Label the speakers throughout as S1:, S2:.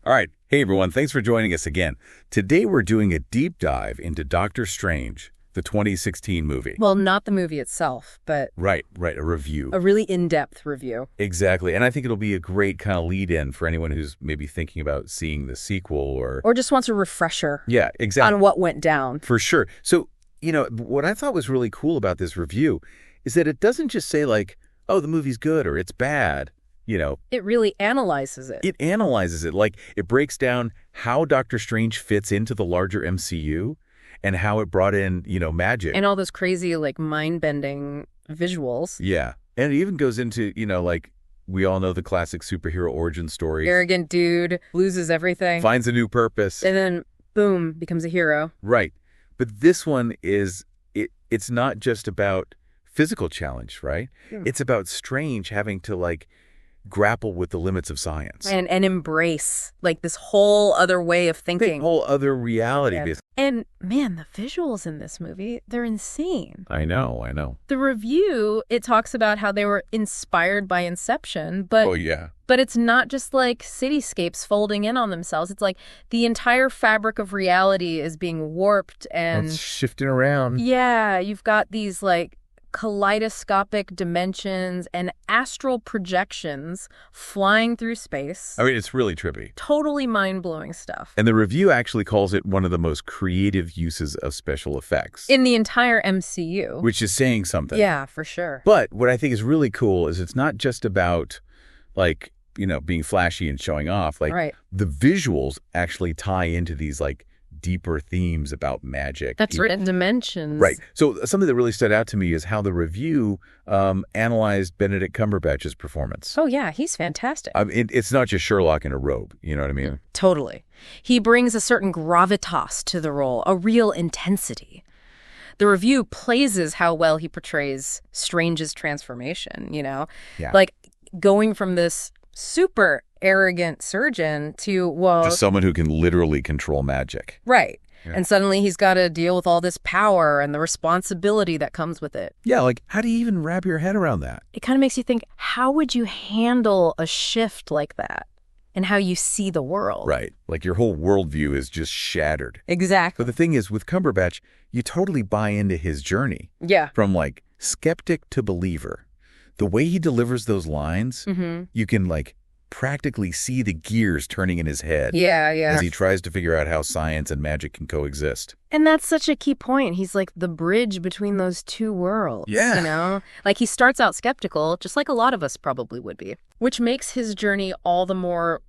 S1: All right. Hey, everyone. Thanks for joining us again. Today, we're doing a deep dive into Doctor Strange, the 2016 movie.
S2: Well, not the movie itself, but...
S1: Right. A review.
S2: A really in-depth review.
S1: Exactly. And I think it'll be a great kind of lead-in for anyone who's maybe thinking about seeing the sequel or...
S2: Or just wants a refresher.
S1: Yeah, exactly.
S2: On what went down.
S1: For sure. So, what I thought was really cool about this review is that it doesn't just say like, oh, the movie's good or it's bad.
S2: It really analyzes it.
S1: It analyzes it. Like, it breaks down how Doctor Strange fits into the larger MCU and how it brought in, magic.
S2: And all those crazy, mind-bending visuals.
S1: Yeah. And it even goes into, we all know the classic superhero origin story.
S2: Arrogant dude, loses everything.
S1: Finds a new purpose.
S2: And then, boom, becomes a hero.
S1: Right. But this one is, it's not just about physical challenge, right? Yeah. It's about Strange having to, grapple with the limits of science.
S2: And embrace, this whole other way of thinking.
S1: Whole other reality.
S2: Yeah. And, man, the visuals in this movie, they're insane.
S1: I know.
S2: The review, it talks about how they were inspired by Inception, but...
S1: Oh, yeah.
S2: But it's not just cityscapes folding in on themselves. It's the entire fabric of reality is being warped and...
S1: It's shifting around.
S2: Yeah, you've got these, kaleidoscopic dimensions and astral projections flying through space.
S1: I mean, it's really trippy.
S2: Totally mind-blowing stuff.
S1: And the review actually calls it one of the most creative uses of special effects.
S2: In the entire MCU.
S1: Which is saying something.
S2: Yeah, for sure.
S1: But what I think is really cool is it's not just about, being flashy and showing off.
S2: Right.
S1: The visuals actually tie into these, deeper themes about magic.
S2: That's right. Dimensions.
S1: Right. So something that really stood out to me is how the review analyzed Benedict Cumberbatch's performance.
S2: Oh, yeah. He's fantastic.
S1: It's not just Sherlock in a robe. You know what I mean?
S2: Totally. He brings a certain gravitas to the role, a real intensity. The review praises how well he portrays Strange's transformation, Yeah. Going from this super arrogant surgeon to,
S1: just someone who can literally control magic.
S2: Right. Yeah. And suddenly he's got to deal with all this power and the responsibility that comes with it.
S1: Yeah, how do you even wrap your head around that?
S2: It kind of makes you think, how would you handle a shift like that and how you see the world?
S1: Right. Your whole worldview is just shattered.
S2: Exactly.
S1: But the thing is, with Cumberbatch, you totally buy into his journey.
S2: Yeah.
S1: From, skeptic to believer. The way he delivers those lines, you can, practically see the gears turning in his head.
S2: Yeah.
S1: As he tries to figure out how science and magic can coexist.
S2: And that's such a key point. He's the bridge between those two worlds.
S1: Yeah.
S2: He starts out skeptical, just like a lot of us probably would be, which makes his journey all the more,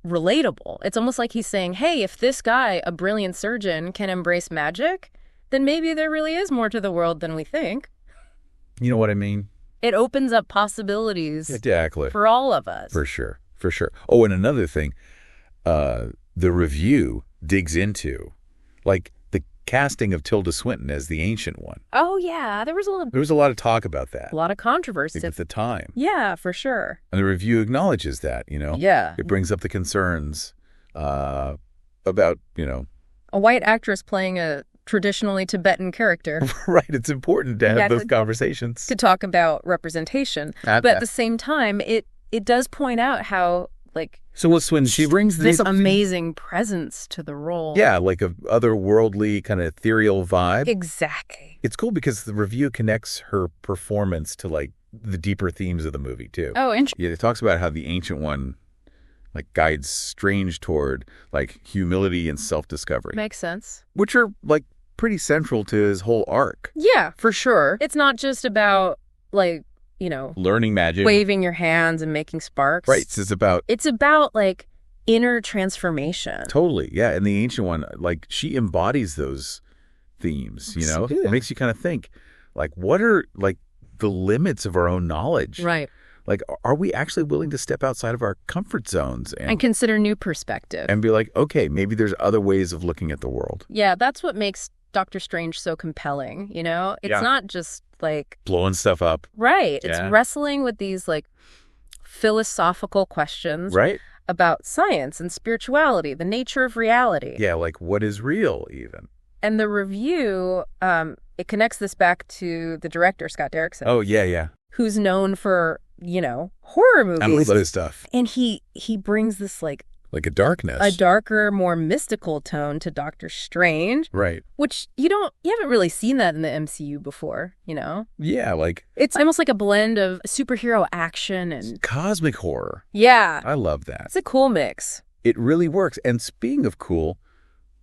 S2: relatable. It's almost like he's saying, hey, if this guy, a brilliant surgeon, can embrace magic, then maybe there really is more to the world than we think.
S1: You know what I mean?
S2: It opens up possibilities for all of us.
S1: For sure. Oh, and another thing, the review digs into, the casting of Tilda Swinton as the Ancient One.
S2: Oh, yeah. There was
S1: a lot of talk about that.
S2: A lot of controversy.
S1: At the time.
S2: Yeah, for sure.
S1: And the review acknowledges that,
S2: Yeah.
S1: It brings up the concerns about,
S2: A white actress playing a traditionally Tibetan character.
S1: Right. It's important to have those conversations.
S2: To talk about representation. But at the same time, it does point out how,
S1: So with Swinton, she brings
S2: this amazing presence to the role.
S1: Yeah, a otherworldly kind of ethereal vibe.
S2: Exactly.
S1: It's cool because the review connects her performance to, the deeper themes of the movie, too.
S2: Oh, interesting.
S1: Yeah, it talks about how the Ancient One, guides Strange toward, humility and self-discovery.
S2: Makes sense.
S1: Which are, pretty central to his whole arc.
S2: Yeah, for sure. It's not just about,
S1: learning magic.
S2: Waving your hands and making sparks.
S1: Right. It's about,
S2: inner transformation.
S1: Totally. Yeah. And the Ancient One, she embodies those themes, Yeah. It makes you kind of think, what are, the limits of our own knowledge?
S2: Right.
S1: Are we actually willing to step outside of our comfort zones
S2: and consider new perspective?
S1: And be okay, maybe there's other ways of looking at the world.
S2: Yeah, that's what makes Doctor Strange so compelling, It's not just
S1: blowing stuff up.
S2: Right.
S1: Yeah.
S2: It's wrestling with these philosophical questions.
S1: Right.
S2: About science and spirituality, the nature of reality.
S1: Yeah, what is real even.
S2: And the review, it connects this back to the director, Scott Derrickson.
S1: Oh, yeah.
S2: Who's known for, horror movies.
S1: And a lot of stuff.
S2: And he brings this,
S1: like a darkness.
S2: A darker, more mystical tone to Doctor Strange.
S1: Right.
S2: Which you haven't really seen that in the MCU before, you know?
S1: Yeah, like...
S2: It's almost like a blend of superhero action and...
S1: cosmic horror.
S2: Yeah.
S1: I love that.
S2: It's a cool mix.
S1: It really works. And speaking of cool,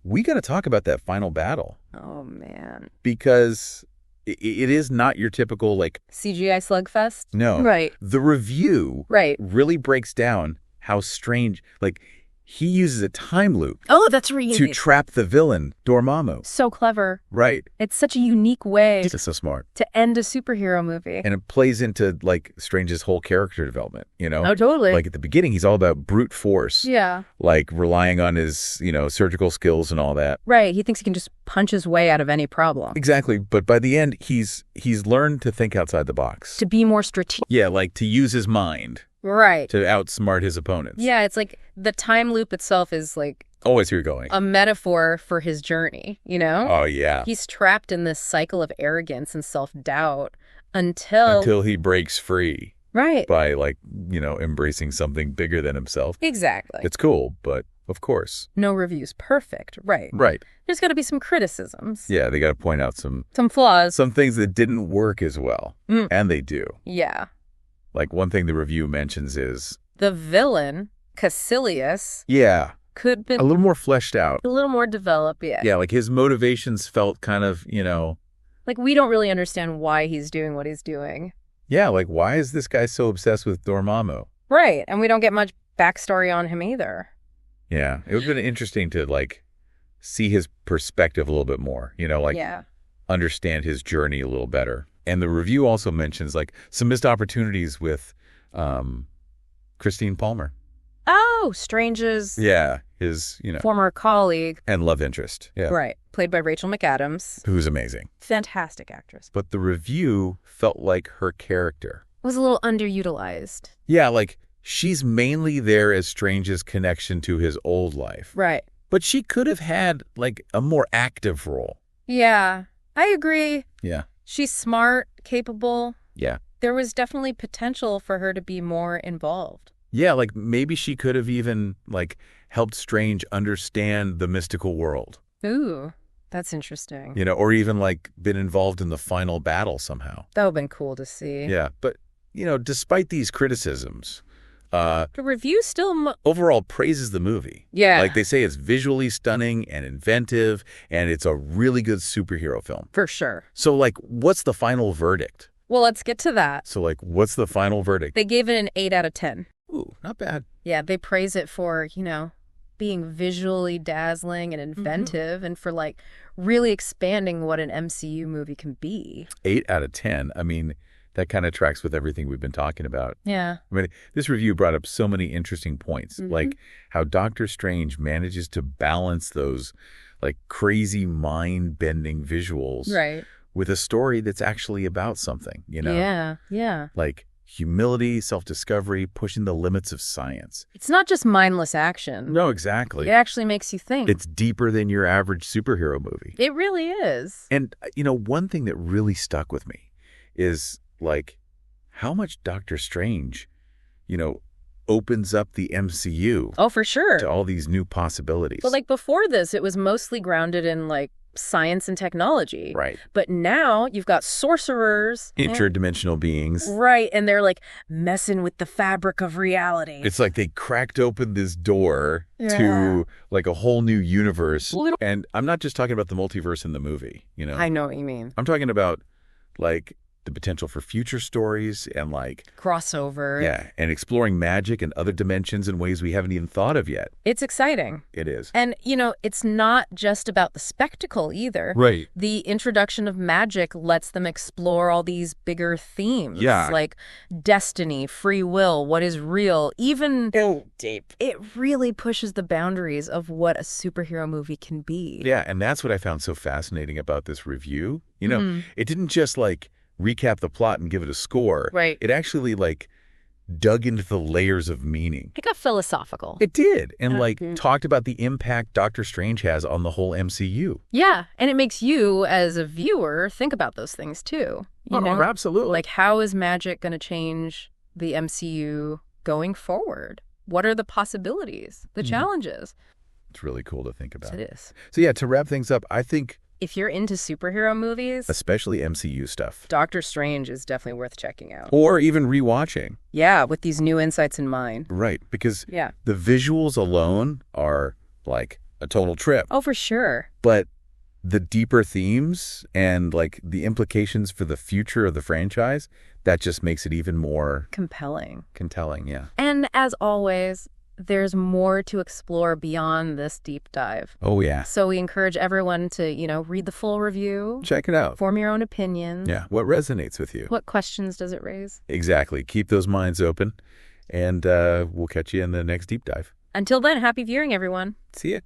S1: we got to talk about that final battle.
S2: Oh, man.
S1: Because it is not your typical, like...
S2: CGI slugfest?
S1: No.
S2: Right.
S1: The review really breaks down how Strange... like, he uses a time loop.
S2: Oh, that's really...
S1: to trap the villain, Dormammu.
S2: So clever.
S1: Right.
S2: It's such a unique way...
S1: It's so smart.
S2: ...to end a superhero movie.
S1: And it plays into, like, Strange's whole character development, you know?
S2: Oh, totally.
S1: Like, at the beginning, he's all about brute force.
S2: Yeah.
S1: Like, relying on his, surgical skills and all that.
S2: Right. He thinks he can just punch his way out of any problem.
S1: Exactly. But by the end, he's learned to think outside the box.
S2: To be more strategic.
S1: Yeah, like, to use his mind.
S2: Right.
S1: To outsmart his opponents.
S2: Yeah, it's like the time loop itself is like...
S1: oh, I see where you're going.
S2: A metaphor for his journey, you know?
S1: Oh, yeah.
S2: He's trapped in this cycle of arrogance and self-doubt until he
S1: breaks free.
S2: Right.
S1: By, like, embracing something bigger than himself.
S2: Exactly.
S1: It's cool, but of course.
S2: No review's perfect. Right.
S1: Right.
S2: There's got to be some criticisms.
S1: Yeah, they got to point out some
S2: flaws.
S1: Some things that didn't work as well. And they do.
S2: Yeah.
S1: Like, one thing the review mentions is...
S2: the villain, Caecilius...
S1: yeah.
S2: could be...
S1: a little more fleshed out.
S2: A little more developed, yeah.
S1: Yeah, like, his motivations felt kind of,
S2: like, we don't really understand why he's doing what he's doing.
S1: Yeah, like, why is this guy so obsessed with Dormammu?
S2: Right, and we don't get much backstory on him either.
S1: Yeah, it would have been interesting to, like, see his perspective a little bit more, understand his journey a little better. And the review also mentions, like, some missed opportunities with Christine Palmer.
S2: Oh, Strange's...
S1: yeah, his,
S2: former colleague.
S1: And love interest. Yeah.
S2: Right. Played by Rachel McAdams.
S1: Who's amazing.
S2: Fantastic actress.
S1: But the review felt like her character
S2: was a little underutilized.
S1: Yeah, like, she's mainly there as Strange's connection to his old life.
S2: Right.
S1: But she could have had, like, a more active role.
S2: Yeah, I agree.
S1: Yeah.
S2: She's smart, capable.
S1: Yeah.
S2: There was definitely potential for her to be more involved.
S1: Yeah, like, maybe she could have even, like, helped Strange understand the mystical world.
S2: Ooh, that's interesting.
S1: Or even, like, been involved in the final battle somehow.
S2: That would have been cool to see.
S1: Yeah, but, despite these criticisms...
S2: the review still...
S1: overall praises the movie.
S2: Yeah.
S1: Like, they say it's visually stunning and inventive, and it's a really good superhero film.
S2: For sure.
S1: So, like, what's the final verdict?
S2: Well, let's get to that.
S1: So, like, what's the final verdict?
S2: They gave it an 8 out of 10.
S1: Ooh, not bad.
S2: Yeah, they praise it for, being visually dazzling and inventive and for, like, really expanding what an MCU movie can be.
S1: 8 out of 10. I mean... that kind of tracks with everything we've been talking about.
S2: Yeah.
S1: I mean, this review brought up so many interesting points, like how Doctor Strange manages to balance those, like, crazy mind-bending visuals with a story that's actually about something,
S2: Yeah, yeah.
S1: Like humility, self-discovery, pushing the limits of science.
S2: It's not just mindless action.
S1: No, exactly.
S2: It actually makes you think.
S1: It's deeper than your average superhero movie.
S2: It really is.
S1: And, one thing that really stuck with me is... like, how much Doctor Strange, opens up the MCU.
S2: Oh, for sure.
S1: To all these new possibilities.
S2: But, like, before this, it was mostly grounded in, like, science and technology.
S1: Right.
S2: But now you've got sorcerers.
S1: Interdimensional beings.
S2: Right. And they're, like, messing with the fabric of reality.
S1: It's like they cracked open this door to, like, a whole new universe. And I'm not just talking about the multiverse in the movie,
S2: I know what you mean.
S1: I'm talking about, like... the potential for future stories and, like...
S2: crossover.
S1: Yeah, and exploring magic and other dimensions in ways we haven't even thought of yet.
S2: It's exciting.
S1: It is.
S2: And, it's not just about the spectacle either.
S1: Right.
S2: The introduction of magic lets them explore all these bigger themes.
S1: Yeah.
S2: Like destiny, free will, what is real, even...
S1: oh, deep.
S2: It really pushes the boundaries of what a superhero movie can be.
S1: Yeah, and that's what I found so fascinating about this review. It didn't just, like... recap the plot and give it a score.
S2: Right.
S1: It actually, like, dug into the layers of meaning.
S2: It got philosophical.
S1: It did. And, like, talked about the impact Doctor Strange has on the whole MCU.
S2: Yeah. And it makes you, as a viewer, think about those things, too. You know?
S1: Absolutely.
S2: Like, how is magic going to change the MCU going forward? what are the possibilities, the challenges?
S1: It's really cool to think about.
S2: It is.
S1: So yeah, to wrap things up, I think
S2: if you're into superhero movies,
S1: especially MCU stuff,
S2: Doctor Strange is definitely worth checking out.
S1: Or even rewatching.
S2: Yeah, with these new insights in mind.
S1: Right, because the visuals alone are like a total trip.
S2: Oh, for sure.
S1: But the deeper themes and like the implications for the future of the franchise, that just makes it even more
S2: compelling.
S1: Yeah.
S2: And as always, there's more to explore beyond this deep dive.
S1: Oh, yeah.
S2: So we encourage everyone to, read the full review.
S1: Check it out.
S2: Form your own opinion.
S1: Yeah. What resonates with you?
S2: What questions does it raise?
S1: Exactly. Keep those minds open. And we'll catch you in the next deep dive.
S2: Until then, happy viewing, everyone.
S1: See ya.